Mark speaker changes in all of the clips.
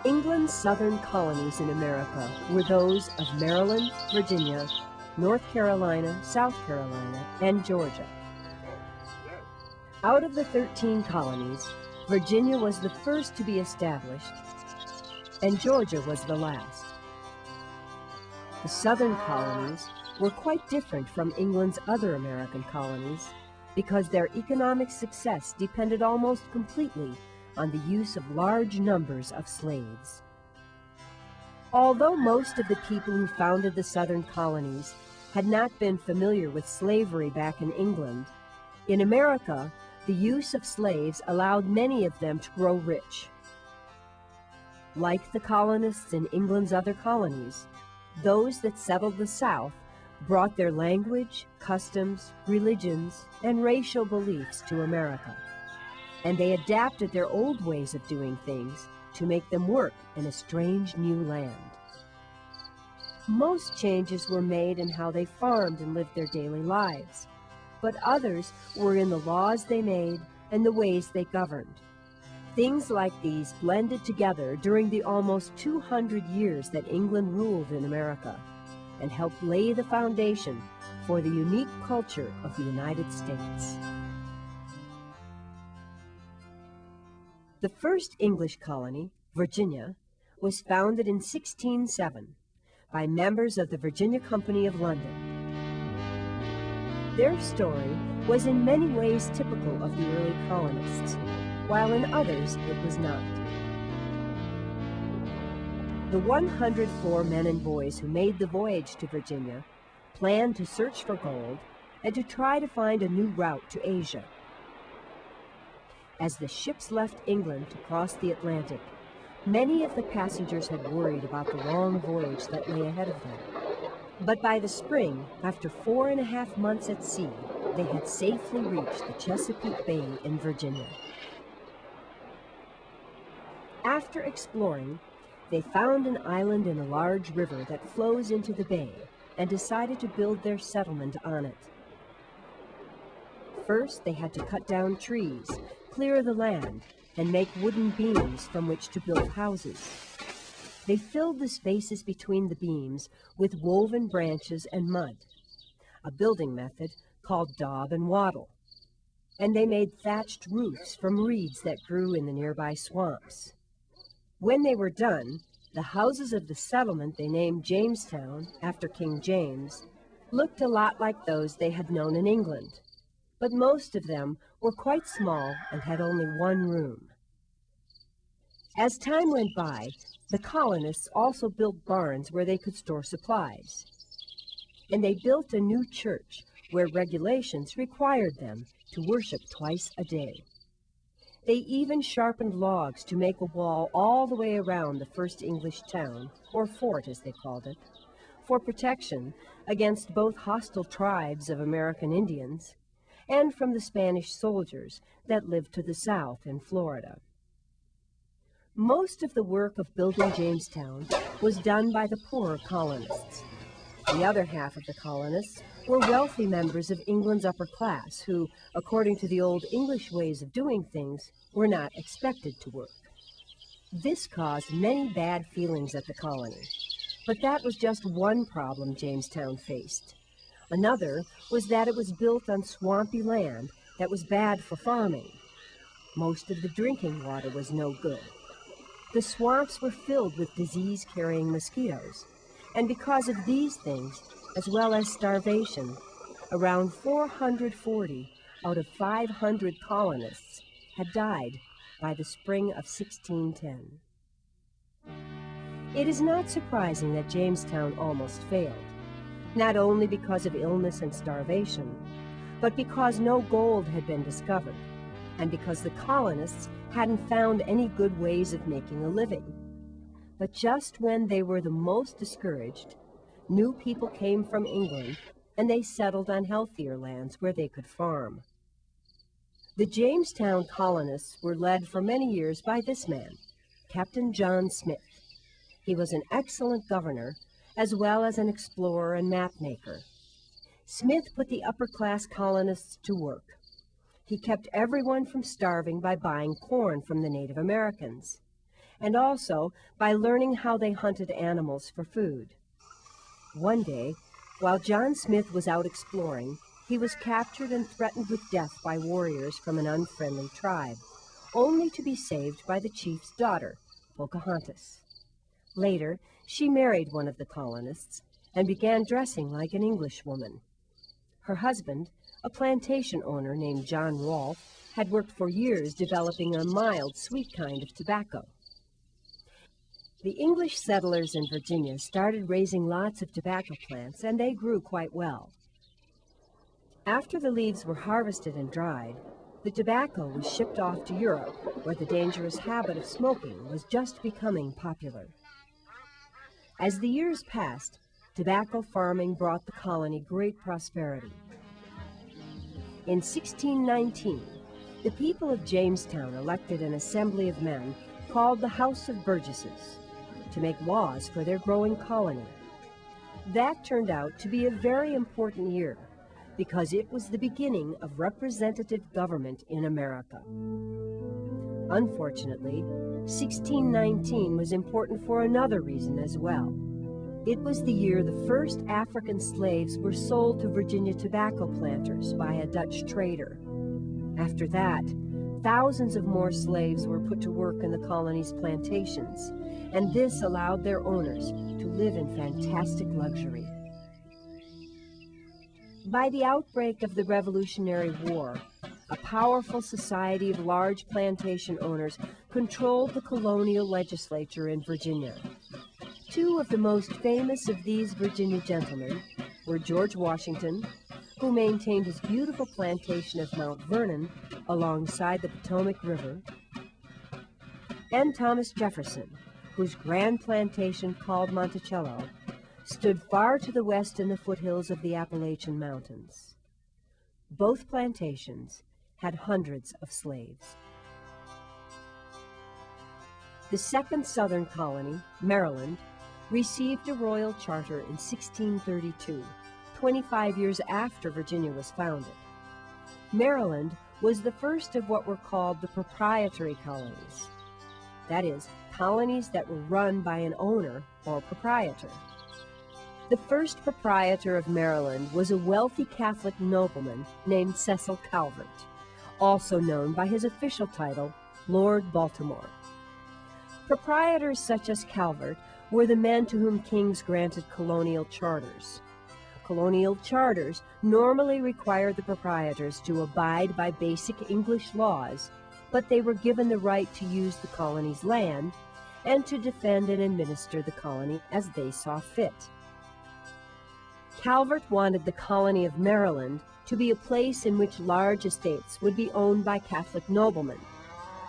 Speaker 1: England's southern colonies in America were those of Maryland, Virginia, North Carolina, South Carolina, and Georgia. Out of the 13 colonies, Virginia was the first to be established, and Georgia was the last. The southern colonies were quite different from England's other American colonies because their economic success depended almost completely on the use of large numbers of slaves. Although most of the people who founded the southern colonies had not been familiar with slavery back in England, in America, the use of slaves allowed many of them to grow rich. Like the colonists in England's other colonies, those that settled the South brought their language, customs, religions, and racial beliefs to America, and they adapted their old ways of doing things to make them work in a strange new land. Most changes were made in how they farmed and lived their daily lives, but others were in the laws they made and the ways they governed. Things like these blended together during the almost 200 years that England ruled in America and helped lay the foundation for the unique culture of the United States. The first English colony, Virginia, was founded in 1607 by members of the Virginia Company of London. Their story was in many ways typical of the early colonists, while in others it was not. The 104 men and boys who made the voyage to Virginia planned to search for gold and to try to find a new route to Asia. As the ships left England to cross the Atlantic, many of the passengers had worried about the long voyage that lay ahead of them. But by the spring, after 4.5 months at sea, they had safely reached the Chesapeake Bay in Virginia. After exploring, they found an island in a large river that flows into the bay and decided to build their settlement on it. First, they had to cut down trees, clear the land, and make wooden beams from which to build houses. They filled the spaces between the beams with woven branches and mud, a building method called daub and wattle, and they made thatched roofs from reeds that grew in the nearby swamps. When they were done, the houses of the settlement they named Jamestown, after King James, looked a lot like those they had known in England, but most of them were quite small and had only one room. As time went by, the colonists also built barns where they could store supplies. And they built a new church where regulations required them to worship twice a day. They even sharpened logs to make a wall all the way around the first English town, or fort as they called it, for protection against both hostile tribes of American Indians and from the Spanish soldiers that lived to the south in Florida. Most of the work of building Jamestown was done by the poorer colonists. The other half of the colonists were wealthy members of England's upper class who, according to the old English ways of doing things, were not expected to work. This caused many bad feelings at the colony, but that was just one problem Jamestown faced. Another was that it was built on swampy land that was bad for farming. Most of the drinking water was no good. The swamps were filled with disease-carrying mosquitoes, and because of these things, as well as starvation, around 440 out of 500 colonists had died by the spring of 1610. It is not surprising that Jamestown almost failed, not only because of illness and starvation, but because no gold had been discovered, and because the colonists hadn't found any good ways of making a living. But just when they were the most discouraged, new people came from England, and they settled on healthier lands where they could farm. The Jamestown colonists were led for many years by this man, Captain John Smith. He was an excellent governor, as well as an explorer and map-maker. Smith put the upper-class colonists to work. He kept everyone from starving by buying corn from the Native Americans. and also by learning how they hunted animals for food. One day, while John Smith was out exploring, he was captured and threatened with death by warriors from an unfriendly tribe, only to be saved by the chief's daughter, Pocahontas. Later, she married one of the colonists and began dressing like an Englishwoman. Her husband, a plantation owner named John Rolfe, had worked for years developing a mild, sweet kind of tobacco. The English settlers in Virginia started raising lots of tobacco plants, and they grew quite well. After the leaves were harvested and dried, the tobacco was shipped off to Europe, where the dangerous habit of smoking was just becoming popular. As the years passed, tobacco farming brought the colony great prosperity. In 1619, the people of Jamestown elected an assembly of men called the House of Burgesses to make laws for their growing colony. That turned out to be a very important year because it was the beginning of representative government in America. Unfortunately, 1619 was important for another reason as well. It was the year the first African slaves were sold to Virginia tobacco planters by a Dutch trader. After that, thousands of more slaves were put to work in the colony's plantations, and this allowed their owners to live in fantastic luxury. By the outbreak of the Revolutionary War, a powerful society of large plantation owners controlled the colonial legislature in Virginia. Two of the most famous of these Virginia gentlemen were George Washington, who maintained his beautiful plantation of Mount Vernon alongside the Potomac River, and Thomas Jefferson, whose grand plantation called Monticello stood far to the west in the foothills of the Appalachian Mountains. Both plantations had hundreds of slaves. The second southern colony, Maryland, received a royal charter in 1632, 25 years after Virginia was founded. Maryland was the first of what were called the proprietary colonies. That is, colonies that were run by an owner or proprietor. The first proprietor of Maryland was a wealthy Catholic nobleman named Cecil Calvert, also known by his official title, Lord Baltimore. Proprietors such as Calvert were the men to whom kings granted colonial charters. Colonial charters normally required the proprietors to abide by basic English laws, but they were given the right to use the colony's land and to defend and administer the colony as they saw fit. Calvert wanted the colony of Maryland to be a place in which large estates would be owned by Catholic noblemen,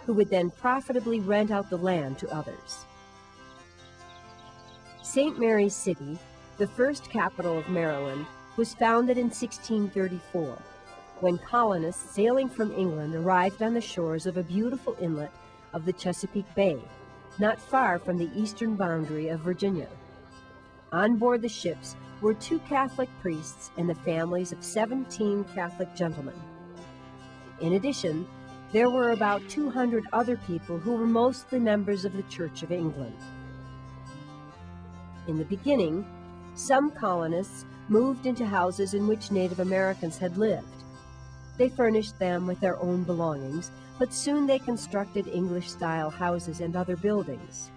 Speaker 1: who would then profitably rent out the land to others. St. Mary's City, the first capital of Maryland, was founded in 1634, when colonists sailing from England arrived on the shores of a beautiful inlet of the Chesapeake Bay, not far from the eastern boundary of Virginia. On board the ships were 2 Catholic priests and the families of 17 Catholic gentlemen. In addition, there were about 200 other people who were mostly members of the Church of England. In the beginning, some colonists moved into houses in which Native Americans had lived. They furnished them with their own belongings, but soon they constructed English-style houses and other buildings.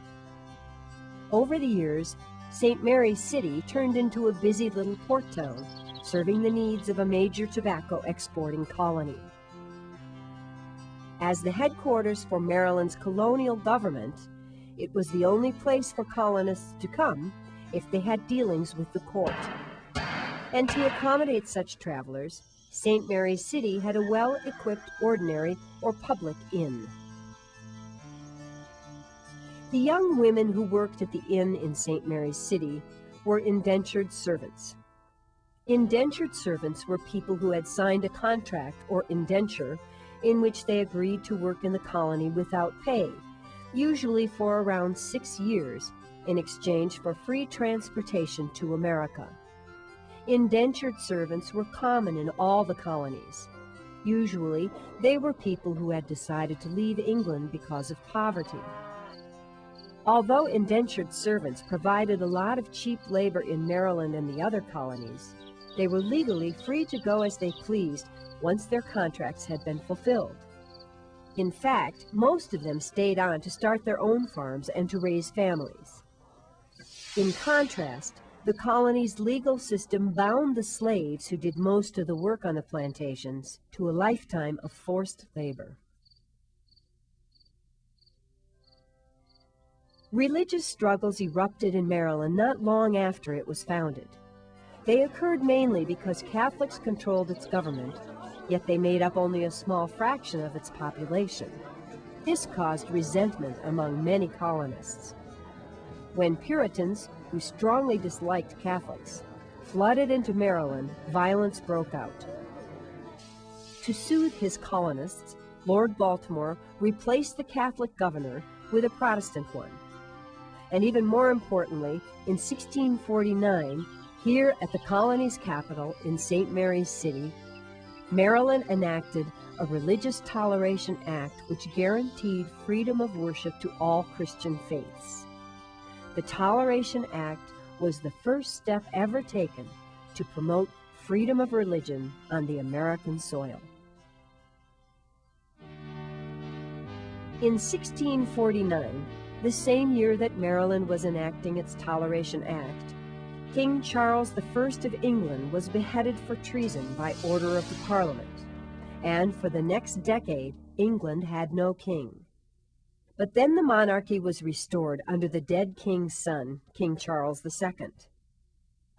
Speaker 1: Over the years, St. Mary's City turned into a busy little port town, serving the needs of a major tobacco exporting colony. As the headquarters for Maryland's colonial government, it was the only place for colonists to come if they had dealings with the court. And to accommodate such travelers, St. Mary's City had a well-equipped ordinary or public inn. The young women who worked at the inn in St. Mary's City were indentured servants. Indentured servants were people who had signed a contract or indenture in which they agreed to work in the colony without pay, usually for around 6 years, in exchange for free transportation to America. Indentured servants were common in all the colonies. Usually, they were people who had decided to leave England because of poverty. Although indentured servants provided a lot of cheap labor in Maryland and the other colonies, they were legally free to go as they pleased once their contracts had been fulfilled. In fact, most of them stayed on to start their own farms and to raise families. In contrast, the colony's legal system bound the slaves who did most of the work on the plantations to a lifetime of forced labor. Religious struggles erupted in Maryland not long after it was founded. They occurred mainly because Catholics controlled its government, yet they made up only a small fraction of its population. This caused resentment among many colonists. When Puritans, who strongly disliked Catholics, flooded into Maryland, violence broke out. To soothe his colonists, Lord Baltimore replaced the Catholic governor with a Protestant one. And even more importantly, in 1649, here at the colony's capital in St. Mary's City, Maryland enacted a Religious Toleration Act which guaranteed freedom of worship to all Christian faiths. The Toleration Act was the first step ever taken to promote freedom of religion on the American soil. In 1649, the same year that Maryland was enacting its Toleration Act, King Charles I of England was beheaded for treason by order of the Parliament, and for the next decade, England had no king. But then the monarchy was restored under the dead king's son, King Charles II.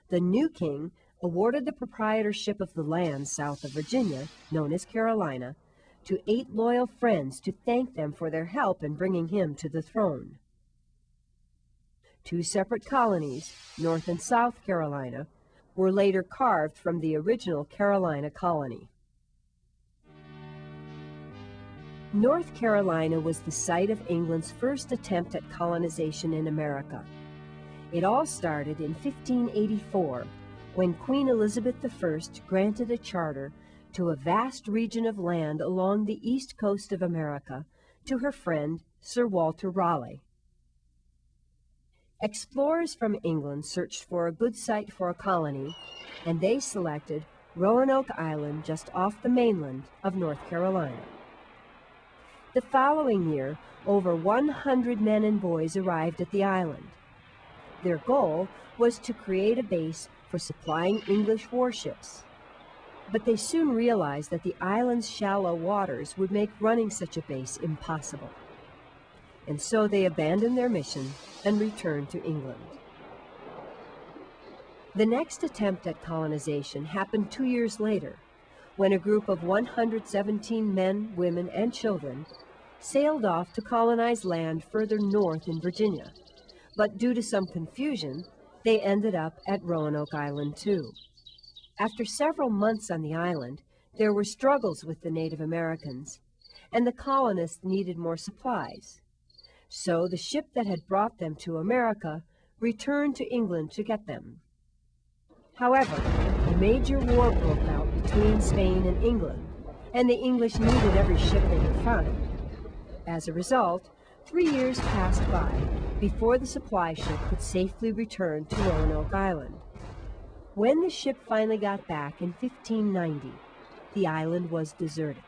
Speaker 1: The new king awarded the proprietorship of the land south of Virginia, known as Carolina, to 8 loyal friends to thank them for their help in bringing him to the throne. 2 separate colonies, North and South Carolina, were later carved from the original Carolina colony. North Carolina was the site of England's first attempt at colonization in America. It all started in 1584, when Queen Elizabeth I granted a charter to a vast region of land along the east coast of America to her friend Sir Walter Raleigh. Explorers from England searched for a good site for a colony, and they selected Roanoke Island just off the mainland of North Carolina. The following year, over 100 men and boys arrived at the island. Their goal was to create a base for supplying English warships. But they soon realized that the island's shallow waters would make running such a base impossible. And so they abandoned their mission and returned to England. The next attempt at colonization happened 2 years later, when a group of 117 men, women, and children sailed off to colonize land further north in Virginia. But due to some confusion, they ended up at Roanoke Island too. After several months on the island, there were struggles with the Native Americans, and the colonists needed more supplies. So the ship that had brought them to America returned to England to get them. However, a major war broke out between Spain and England, and the English needed every ship they could find. As a result, 3 years passed by before the supply ship could safely return to Roanoke Island. When the ship finally got back in 1590, the island was deserted.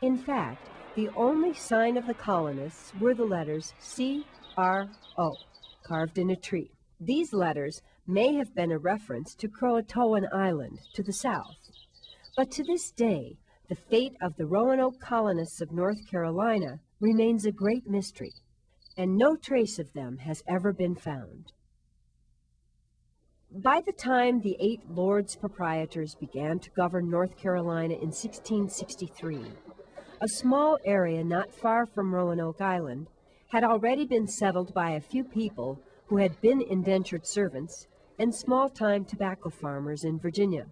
Speaker 1: In fact, the only sign of the colonists were the letters C-R-O, carved in a tree. These letters may have been a reference to Croatoan Island to the south. But to this day, the fate of the Roanoke colonists of North Carolina remains a great mystery, and no trace of them has ever been found. By the time the 8 Lords Proprietors began to govern North Carolina in 1663, a small area not far from Roanoke Island had already been settled by a few people who had been indentured servants and small-time tobacco farmers in Virginia.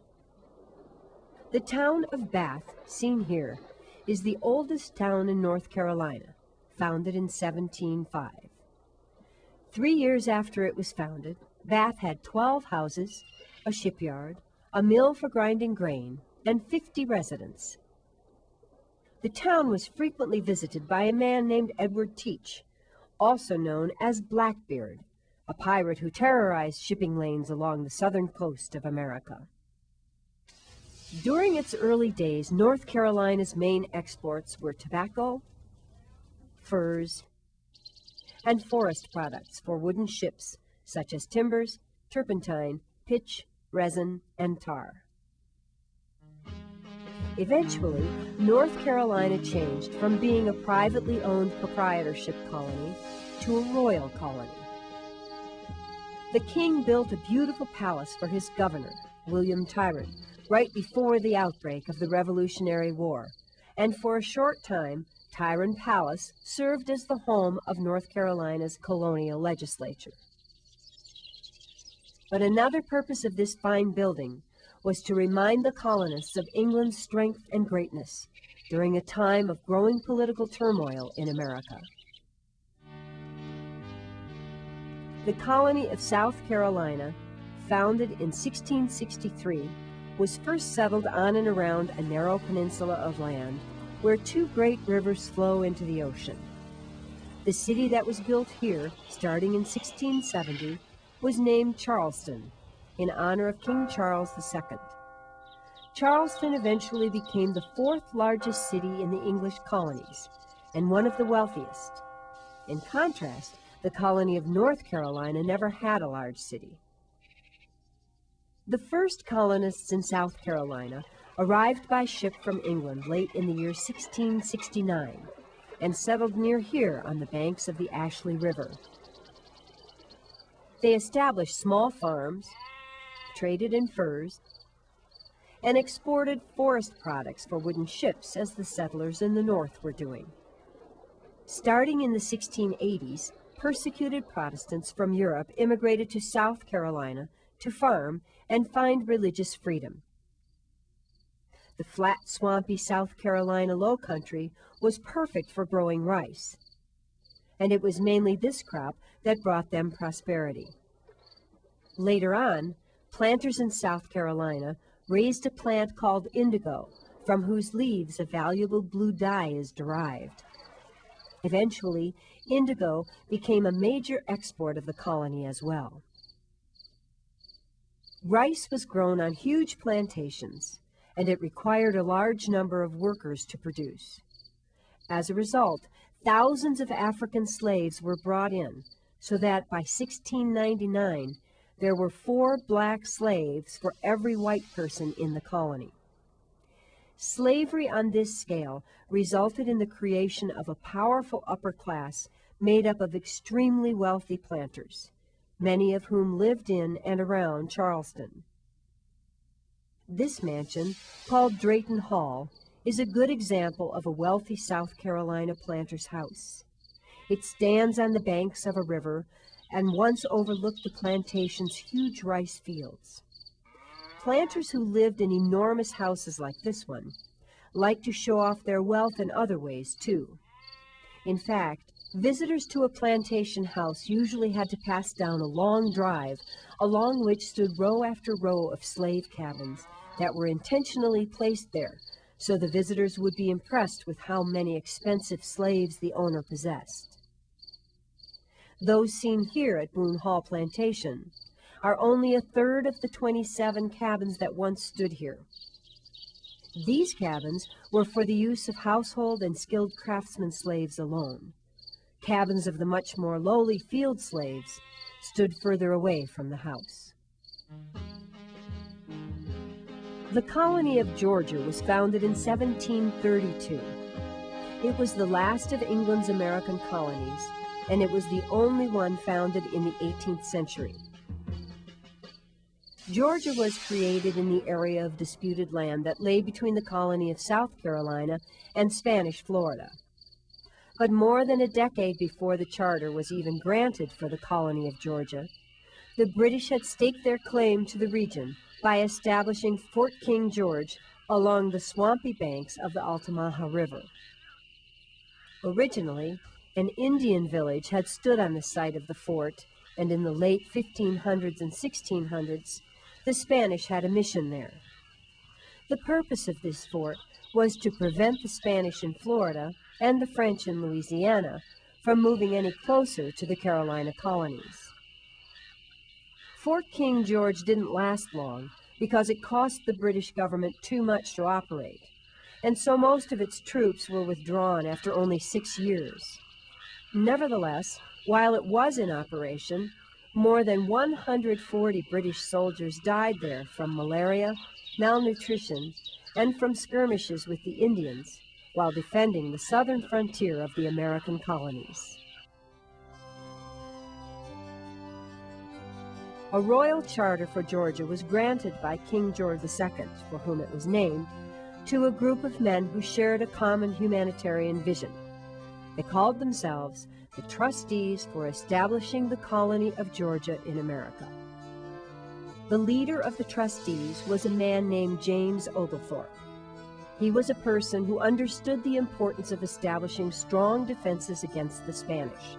Speaker 1: The town of Bath, seen here, is the oldest town in North Carolina, founded in 1705. 3 years after it was founded, Bath had 12 houses, a shipyard, a mill for grinding grain, and 50 residents. The town was frequently visited by a man named Edward Teach, also known as Blackbeard, a pirate who terrorized shipping lanes along the southern coast of America. During its early days, North Carolina's main exports were tobacco, furs, and forest products for wooden ships, such as timbers, turpentine, pitch, resin, and tar. Eventually, North Carolina changed from being a privately owned proprietorship colony to a royal colony. The king built a beautiful palace for his governor, William Tyrant, right before the outbreak of the Revolutionary War, and for a short time, Tyrant Palace served as the home of North Carolina's colonial legislature. But another purpose of this fine building was to remind the colonists of England's strength and greatness during a time of growing political turmoil in America. The colony of South Carolina, founded in 1663, was first settled on and around a narrow peninsula of land where two great rivers flow into the ocean. The city that was built here, starting in 1670, was named Charleston, in honor of King Charles II. Charleston eventually became the fourth largest city in the English colonies, and one of the wealthiest. In contrast, the colony of North Carolina never had a large city. The first colonists in South Carolina arrived by ship from England late in the year 1669 and settled near here on the banks of the Ashley River. They established small farms, traded in furs, and exported forest products for wooden ships as the settlers in the north were doing. Starting in the 1680s, persecuted Protestants from Europe immigrated to South Carolina to farm and find religious freedom. The flat, swampy South Carolina lowcountry was perfect for growing rice, and it was mainly this crop that brought them prosperity. Later on, planters in South Carolina raised a plant called indigo, from whose leaves a valuable blue dye is derived. Eventually, indigo became a major export of the colony as well. Rice was grown on huge plantations, and it required a large number of workers to produce. As a result, thousands of African slaves were brought in, so that by 1699, there were 4 black slaves for every white person in the colony. Slavery on this scale resulted in the creation of a powerful upper class made up of extremely wealthy planters, many of whom lived in and around Charleston. This mansion, called Drayton Hall, is a good example of a wealthy South Carolina planter's house. It stands on the banks of a river and once overlooked the plantation's huge rice fields. Planters who lived in enormous houses like this one liked to show off their wealth in other ways, too. In fact, visitors to a plantation house usually had to pass down a long drive along which stood row after row of slave cabins that were intentionally placed there so the visitors would be impressed with how many expensive slaves the owner possessed. Those seen here at Boone Hall Plantation are only a third of the 27 cabins that once stood here. These cabins were for the use of household and skilled craftsman slaves alone. Cabins of the much more lowly field slaves stood further away from the house. The colony of Georgia was founded in 1732. It was the last of England's American colonies, and it was the only one founded in the 18th century. Georgia was created in the area of disputed land that lay between the colony of South Carolina and Spanish Florida. But more than a decade before the charter was even granted for the colony of Georgia, the British had staked their claim to the region by establishing Fort King George along the swampy banks of the Altamaha River. Originally, an Indian village had stood on the site of the fort, and in the late 1500s and 1600s, the Spanish had a mission there. The purpose of this fort was to prevent the Spanish in Florida and the French in Louisiana from moving any closer to the Carolina colonies. Fort King George didn't last long because it cost the British government too much to operate, and so most of its troops were withdrawn after only 6 years. Nevertheless, while it was in operation, more than 140 British soldiers died there from malaria, malnutrition, and from skirmishes with the Indians while defending the southern frontier of the American colonies. A royal charter for Georgia was granted by King George II, for whom it was named, to a group of men who shared a common humanitarian vision. They called themselves the Trustees for Establishing the Colony of Georgia in America. The leader of the trustees was a man named James Oglethorpe. He was a person who understood the importance of establishing strong defenses against the Spanish.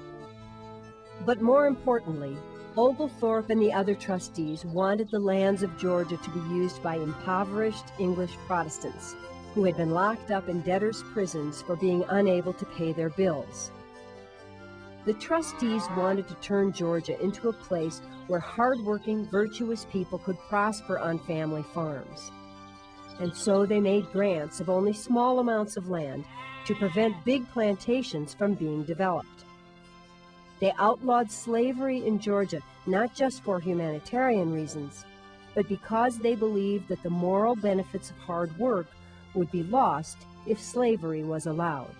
Speaker 1: But more importantly, Oglethorpe and the other trustees wanted the lands of Georgia to be used by impoverished English Protestants who had been locked up in debtors' prisons for being unable to pay their bills. The trustees wanted to turn Georgia into a place where hard-working, virtuous people could prosper on family farms. And so they made grants of only small amounts of land to prevent big plantations from being developed. They outlawed slavery in Georgia, not just for humanitarian reasons, but because they believed that the moral benefits of hard work would be lost if slavery was allowed.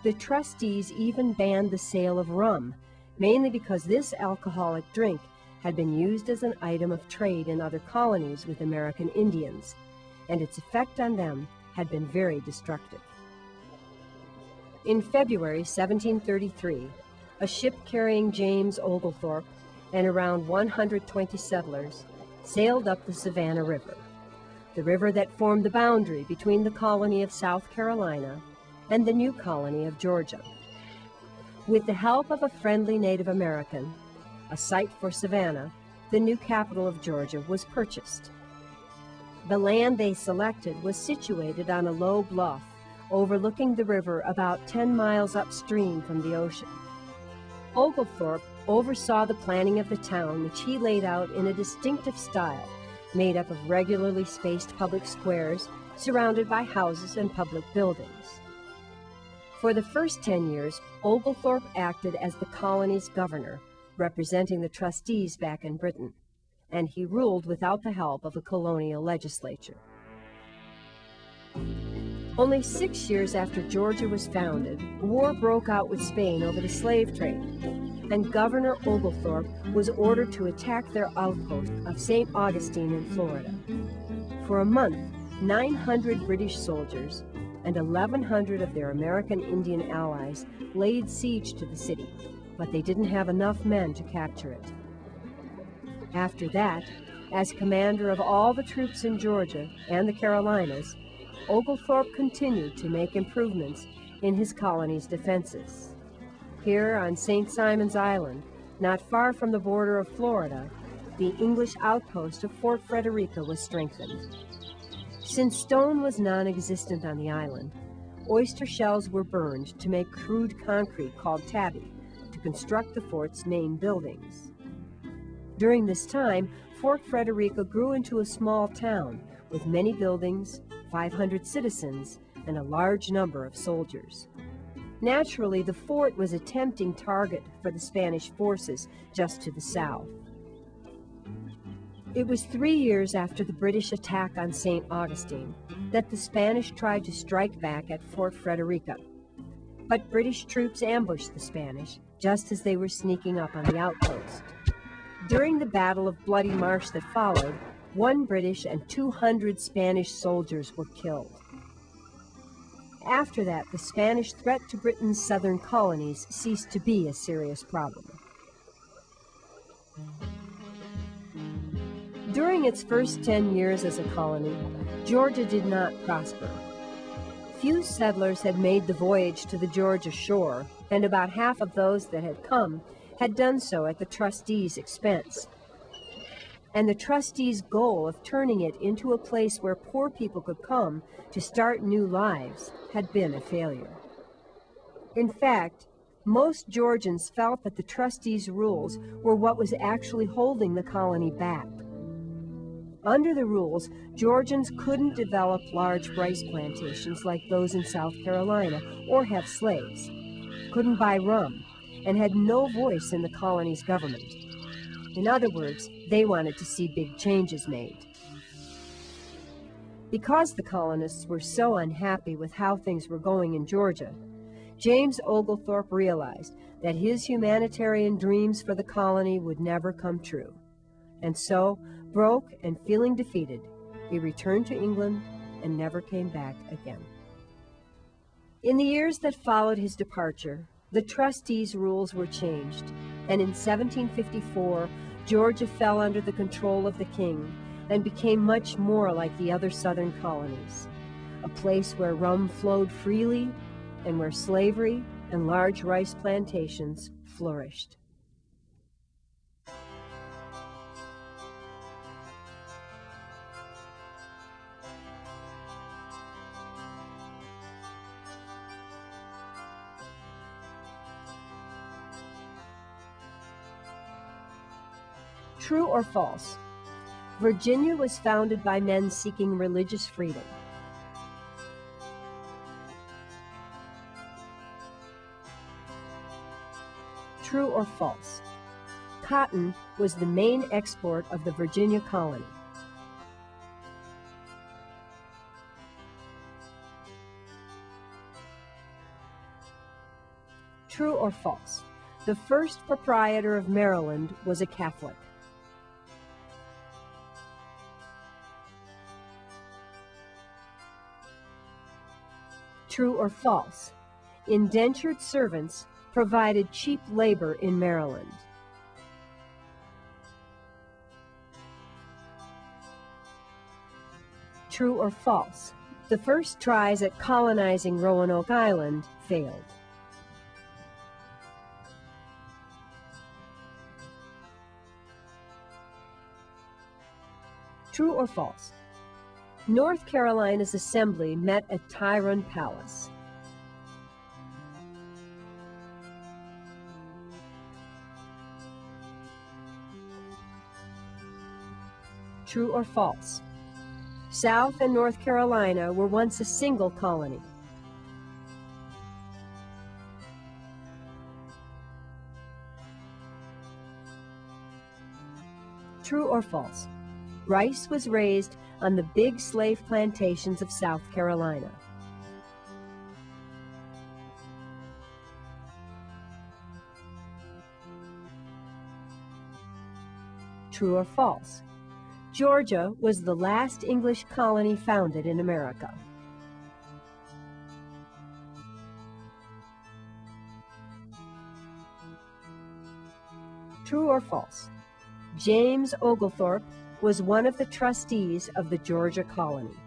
Speaker 1: The trustees even banned the sale of rum, mainly because this alcoholic drink had been used as an item of trade in other colonies with American Indians, and its effect on them had been very destructive. In February 1733, a ship carrying James Oglethorpe and around 120 settlers sailed up the Savannah River, the river that formed the boundary between the colony of South Carolina and the new colony of Georgia. With the help of a friendly Native American, a site for Savannah, the new capital of Georgia, was purchased. The land they selected was situated on a low bluff overlooking the river about 10 miles upstream from the ocean. Oglethorpe oversaw the planning of the town, which he laid out in a distinctive style, made up of regularly spaced public squares surrounded by houses and public buildings. For the first 10 years, Oglethorpe acted as the colony's governor, representing the trustees back in Britain, and he ruled without the help of a colonial legislature. Only 6 years after Georgia was founded, war broke out with Spain over the slave trade, and Governor Oglethorpe was ordered to attack their outpost of St. Augustine in Florida. For a month, 900 British soldiers and 1,100 of their American Indian allies laid siege to the city, but they didn't have enough men to capture it. After that, as commander of all the troops in Georgia and the Carolinas, Oglethorpe continued to make improvements in his colony's defenses. Here on St. Simon's Island, not far from the border of Florida, the English outpost of Fort Frederica was strengthened. Since stone was non-existent on the island, oyster shells were burned to make crude concrete called tabby to construct the fort's main buildings. During this time, Fort Frederica grew into a small town with many buildings, 500 citizens, and a large number of soldiers. Naturally, the fort was a tempting target for the Spanish forces just to the south. It was 3 years after the British attack on St. Augustine that the Spanish tried to strike back at Fort Frederica. But British troops ambushed the Spanish just as they were sneaking up on the outpost. During the Battle of Bloody Marsh that followed, 1 British and 200 Spanish soldiers were killed. After that, the Spanish threat to Britain's southern colonies ceased to be a serious problem. During its first 10 years as a colony, Georgia did not prosper. Few settlers had made the voyage to the Georgia shore, and about half of those that had come had done so at the trustees' expense. And the trustees' goal of turning it into a place where poor people could come to start new lives had been a failure. In fact, Most Georgians felt that the trustees' rules were what was actually holding the colony back. Under the rules, Georgians couldn't develop large rice plantations like those in South Carolina or have slaves, couldn't buy rum, and had no voice in the colony's government. In other words, they wanted to see big changes made. Because the colonists were so unhappy with how things were going in Georgia, James Oglethorpe realized that his humanitarian dreams for the colony would never come true. And so, broke and feeling defeated, he returned to England and never came back again. In the years that followed his departure, the trustees' rules were changed, and in 1754, Georgia fell under the control of the king and became much more like the other southern colonies, a place where rum flowed freely and where slavery and large rice plantations flourished. True or false? Virginia was founded by men seeking religious freedom. True or false? Cotton was the main export of the Virginia colony. True or false? The first proprietor of Maryland was a Catholic. True or false? Indentured servants provided cheap labor in Maryland. True or false? The first tries at colonizing Roanoke Island failed. True or false? North Carolina's assembly met at Tyrone Palace. True or false? South and North Carolina were once a single colony. True or false? Rice was raised on the big slave plantations of South Carolina. True or false? Georgia was the last English colony founded in America. True or false? James Oglethorpe was one of the trustees of the Georgia colony.